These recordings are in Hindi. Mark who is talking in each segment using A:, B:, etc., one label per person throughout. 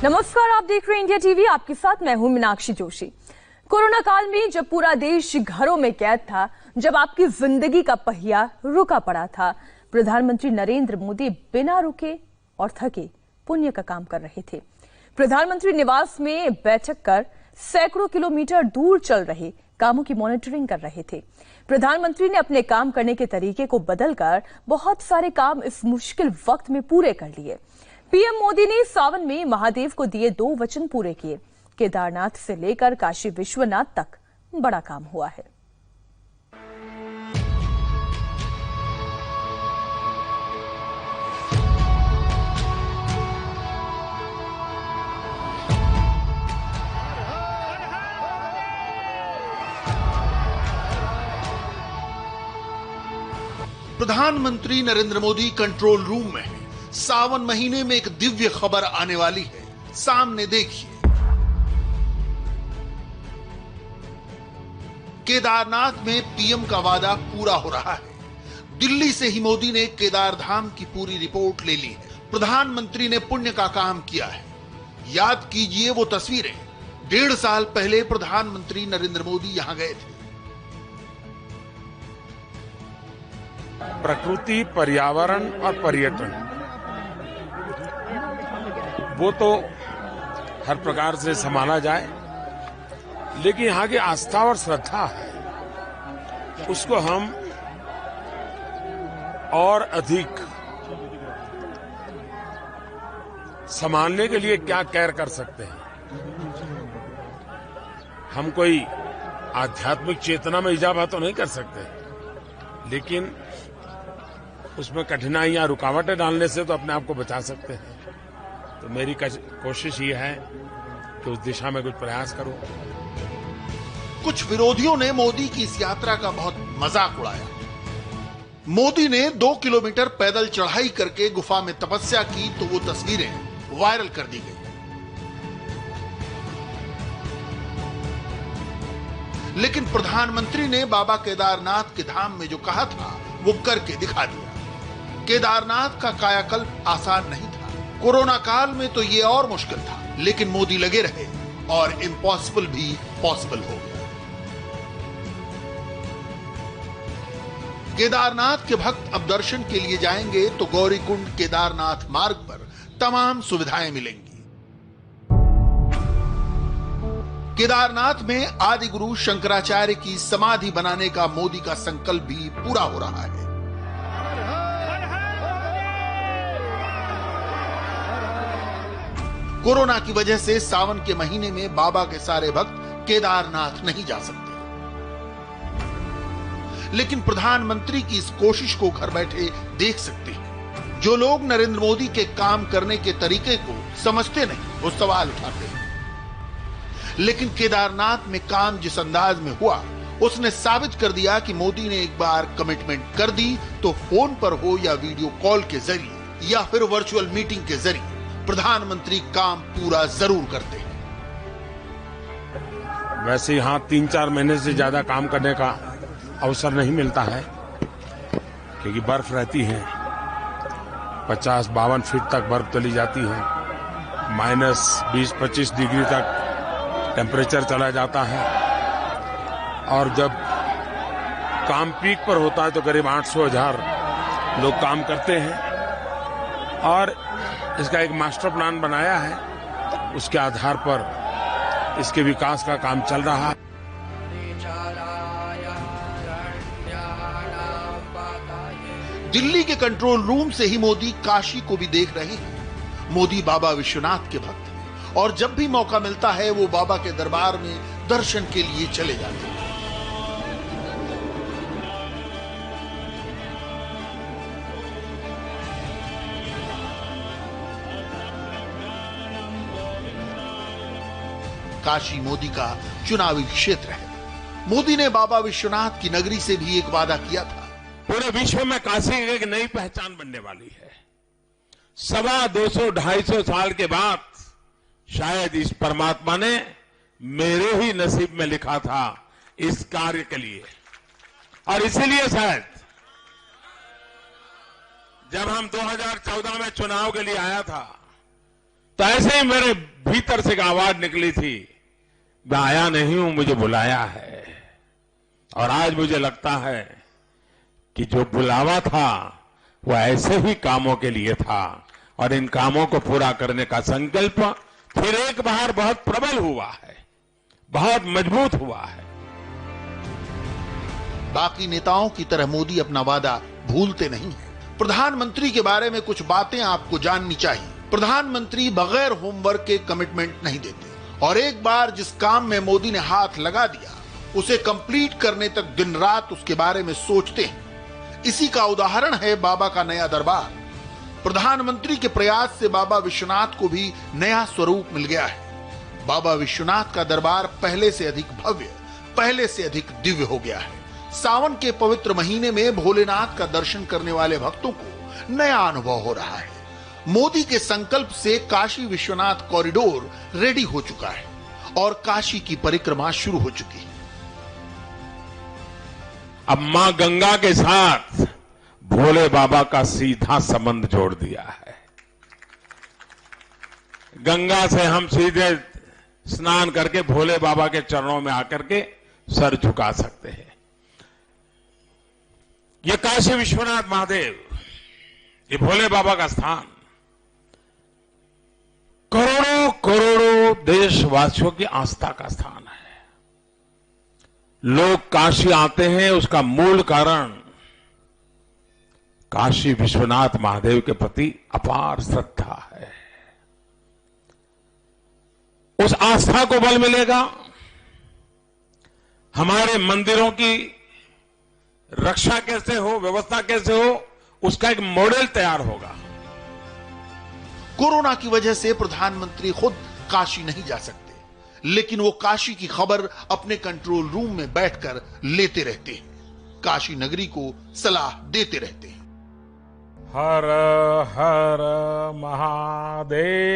A: नमस्कार, आप देख रहे हैं इंडिया टीवी। आपके साथ मैं हूं मीनाक्षी जोशी। कोरोना काल में जब पूरा देश घरों में कैद था, जब आपकी जिंदगी का पहिया रुका पड़ा था, प्रधानमंत्री नरेंद्र मोदी बिना रुके और थके पुण्य का काम कर रहे थे। प्रधानमंत्री निवास में बैठक कर सैकड़ों किलोमीटर दूर चल रहे कामों की मॉनिटरिंग कर रहे थे। प्रधानमंत्री ने अपने काम करने के तरीके को बदलकर बहुत सारे काम इस मुश्किल वक्त में पूरे कर लिए। पीएम मोदी ने सावन में महादेव को दिए 2 वचन पूरे किए। केदारनाथ से लेकर काशी विश्वनाथ तक बड़ा काम हुआ है।
B: प्रधानमंत्री नरेंद्र मोदी कंट्रोल रूम में है। सावन महीने में एक दिव्य खबर आने वाली है, सामने देखिए। केदारनाथ में पीएम का वादा पूरा हो रहा है। दिल्ली से ही मोदी ने केदारधाम की पूरी रिपोर्ट ले ली है। प्रधानमंत्री ने पुण्य का काम किया है। याद कीजिए वो तस्वीरें, 1.5 साल पहले प्रधानमंत्री नरेंद्र मोदी यहां गए थे।
C: प्रकृति, पर्यावरण और पर्यटन, वो तो हर प्रकार से संभाला जाए, लेकिन यहाँ की आस्था और श्रद्धा है, उसको हम और अधिक संभालने के लिए क्या केयर कर सकते हैं। हम कोई आध्यात्मिक चेतना में इजाफा तो नहीं कर सकते, लेकिन उसमें कठिनाइयां, रुकावटें डालने से तो अपने आप को बचा सकते हैं। तो मेरी कोशिश ये है कि उस दिशा में कुछ प्रयास करूं।
B: कुछ विरोधियों ने मोदी की इस यात्रा का बहुत मजाक उड़ाया। मोदी ने 2 किलोमीटर पैदल चढ़ाई करके गुफा में तपस्या की तो वो तस्वीरें वायरल कर दी गई। लेकिन प्रधानमंत्री ने बाबा केदारनाथ के धाम में जो कहा था वो करके दिखा दिया। केदारनाथ का कायाकल्प आसान नहीं था। कोरोना काल में तो ये और मुश्किल था, लेकिन मोदी लगे रहे और इम्पॉसिबल भी पॉसिबल हो गया। केदारनाथ के भक्त अब दर्शन के लिए जाएंगे तो गौरीकुंड केदारनाथ मार्ग पर तमाम सुविधाएं मिलेंगी। केदारनाथ में आदि गुरु शंकराचार्य की समाधि बनाने का मोदी का संकल्प भी पूरा हो रहा है। कोरोना की वजह से सावन के महीने में बाबा के सारे भक्त केदारनाथ नहीं जा सकते, लेकिन प्रधानमंत्री की इस कोशिश को घर बैठे देख सकते हैं। जो लोग नरेंद्र मोदी के काम करने के तरीके को समझते नहीं, वो सवाल उठाते हैं। लेकिन केदारनाथ में काम जिस अंदाज में हुआ, उसने साबित कर दिया कि मोदी ने एक बार कमिटमेंट कर दी तो फोन पर हो या वीडियो कॉल के जरिए या फिर वर्चुअल मीटिंग के जरिए प्रधानमंत्री काम पूरा जरूर करते हैं।
C: वैसे यहां 3-4 महीने से ज्यादा काम करने का अवसर नहीं मिलता है, क्योंकि बर्फ रहती है। 50-52 फीट तक बर्फ चली जाती है। -20-25 डिग्री तक टेम्परेचर चला जाता है। और जब काम पीक पर होता है तो करीब 800,000 लोग काम करते हैं। और इसका एक मास्टर प्लान बनाया है, उसके आधार पर इसके विकास का काम चल रहा है।
B: दिल्ली के कंट्रोल रूम से ही मोदी काशी को भी देख रहे हैं। मोदी बाबा विश्वनाथ के भक्त हैं और जब भी मौका मिलता है वो बाबा के दरबार में दर्शन के लिए चले जाते हैं। काशी मोदी का चुनावी क्षेत्र है। मोदी ने बाबा विश्वनाथ की नगरी से भी एक वादा किया था।
C: पूरे विश्व में काशी एक नई पहचान बनने वाली है। 250-250 साल के बाद शायद इस परमात्मा ने मेरे ही नसीब में लिखा था इस कार्य के लिए, और इसीलिए शायद जब हम 2014 में चुनाव के लिए आया था तो ऐसे ही मेरे भीतर से एक आवाज निकली थी, मैं आया नहीं हूं, मुझे बुलाया है। और आज मुझे लगता है कि जो बुलावा था वो ऐसे ही कामों के लिए था और इन कामों को पूरा करने का संकल्प फिर एक बार बहुत प्रबल हुआ है, बहुत मजबूत हुआ है।
B: बाकी नेताओं की तरह मोदी अपना वादा भूलते नहीं हैं। प्रधानमंत्री के बारे में कुछ बातें आपको जाननी चाहिए। प्रधानमंत्री बगैर होमवर्क के कमिटमेंट नहीं देते और एक बार जिस काम में मोदी ने हाथ लगा दिया उसे कंप्लीट करने तक दिन रात उसके बारे में सोचते हैं। इसी का उदाहरण है बाबा का नया दरबार। प्रधानमंत्री के प्रयास से बाबा विश्वनाथ को भी नया स्वरूप मिल गया है। बाबा विश्वनाथ का दरबार पहले से अधिक भव्य, पहले से अधिक दिव्य हो गया है। सावन के पवित्र महीने में भोलेनाथ का दर्शन करने वाले भक्तों को नया अनुभव हो रहा है। मोदी के संकल्प से काशी विश्वनाथ कॉरिडोर रेडी हो चुका है और काशी की परिक्रमा शुरू हो चुकी है।
C: अब मां गंगा के साथ भोले बाबा का सीधा संबंध जोड़ दिया है। गंगा से हम सीधे स्नान करके भोले बाबा के चरणों में आकर के सर झुका सकते हैं। ये काशी विश्वनाथ महादेव, ये भोले बाबा का स्थान करोड़ों करोड़ों देशवासियों की आस्था का स्थान है। लोग काशी आते हैं, उसका मूल कारण काशी विश्वनाथ महादेव के प्रति अपार श्रद्धा है। उस आस्था को बल मिलेगा, हमारे मंदिरों की रक्षा कैसे हो, व्यवस्था कैसे हो, उसका एक मॉडल तैयार होगा।
B: कोरोना की वजह से प्रधानमंत्री खुद काशी नहीं जा सकते, लेकिन वो काशी की खबर अपने कंट्रोल रूम में बैठकर लेते रहते हैं, काशी नगरी को सलाह देते रहते हैं।
C: हर हर महादेव।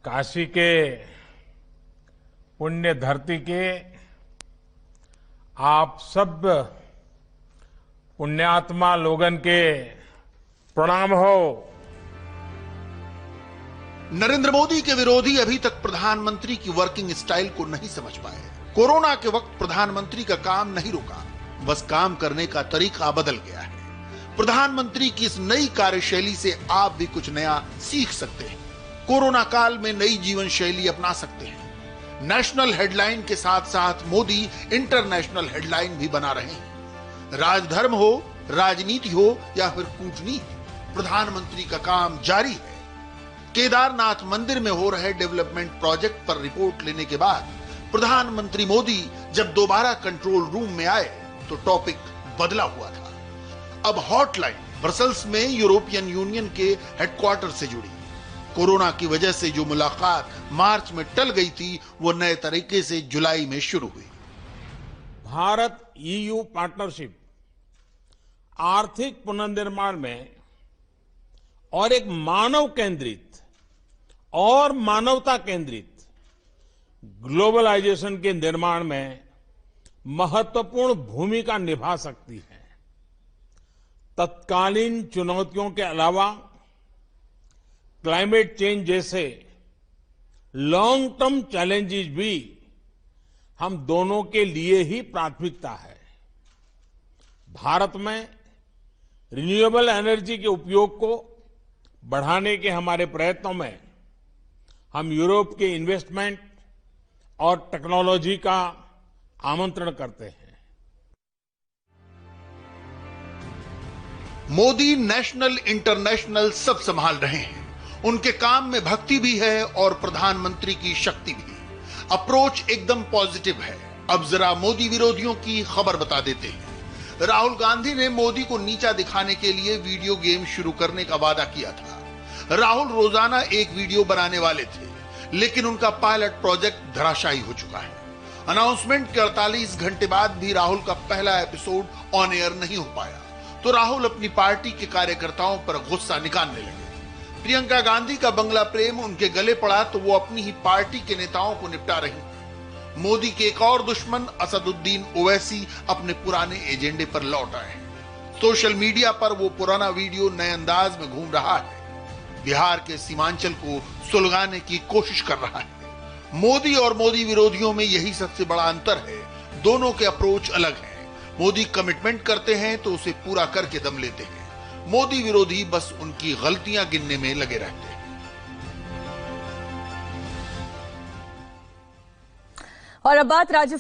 C: काशी के पुण्य धरती के आप सब पुण्यात्मा लोगन के प्रणाम हो।
B: नरेंद्र मोदी के विरोधी अभी तक प्रधानमंत्री की वर्किंग स्टाइल को नहीं समझ पाए। कोरोना के वक्त प्रधानमंत्री का काम नहीं रुका, बस काम करने का तरीका बदल गया है। प्रधानमंत्री की इस नई कार्यशैली से आप भी कुछ नया सीख सकते हैं। कोरोना काल में नई जीवन शैली अपना सकते हैं। नेशनल हेडलाइन के साथ साथ मोदी इंटरनेशनल हेडलाइन भी बना रहे हैं। राजधर्म हो, राजनीति हो या फिर कूटनीति, प्रधानमंत्री का काम जारी है। केदारनाथ मंदिर में हो रहे डेवलपमेंट प्रोजेक्ट पर रिपोर्ट लेने के बाद प्रधानमंत्री मोदी जब दोबारा कंट्रोल रूम में आए तो टॉपिक बदला हुआ था। अब हॉटलाइन ब्रसेल्स में यूरोपियन यूनियन के हेडक्वार्टर से जुड़ी। कोरोना की वजह से जो मुलाकात मार्च में टल गई थी वो नए तरीके से जुलाई में शुरू हुई।
C: भारत ईयू पार्टनरशिप आर्थिक पुनर्निर्माण में और एक मानव केंद्रित और मानवता केंद्रित ग्लोबलाइजेशन के निर्माण में महत्वपूर्ण भूमिका निभा सकती है। तत्कालीन चुनौतियों के अलावा क्लाइमेट चेंज जैसे लॉन्ग टर्म चैलेंजेस भी हम दोनों के लिए ही प्राथमिकता है। भारत में रिन्यूएबल एनर्जी के उपयोग को बढ़ाने के हमारे प्रयत्नों में हम यूरोप के इन्वेस्टमेंट और टेक्नोलॉजी का आमंत्रण करते हैं।
B: मोदी नेशनल इंटरनेशनल सब संभाल रहे हैं। उनके काम में भक्ति भी है और प्रधानमंत्री की शक्ति भी। अप्रोच एकदम पॉजिटिव है। अब जरा मोदी विरोधियों की खबर बता देते हैं। राहुल गांधी ने मोदी को नीचा दिखाने के लिए वीडियो गेम शुरू करने का वादा किया था। राहुल रोजाना एक वीडियो बनाने वाले थे, लेकिन उनका पायलट प्रोजेक्ट धराशायी हो चुका है। अनाउंसमेंट के 48 घंटे बाद भी राहुल का पहला एपिसोड ऑन एयर नहीं हो पाया, तो राहुल अपनी पार्टी के कार्यकर्ताओं पर गुस्सा निकालने लगे। प्रियंका गांधी का बंगला प्रेम उनके गले पड़ा तो वो अपनी ही पार्टी के नेताओं को निपटा रही। मोदी के एक और दुश्मन असदुद्दीन ओवैसी अपने पुराने एजेंडे पर लौट आए। सोशल मीडिया पर वो पुराना वीडियो नए अंदाज में घूम रहा है। बिहार के सीमांचल को सुलगाने की कोशिश कर रहा है। मोदी और मोदी विरोधियों में यही सबसे बड़ा अंतर है। दोनों के अप्रोच अलग हैं। मोदी कमिटमेंट करते हैं तो उसे पूरा करके दम लेते हैं। मोदी विरोधी बस उनकी गलतियां गिनने में लगे रहते हैं।
A: और अब बात राजस्थान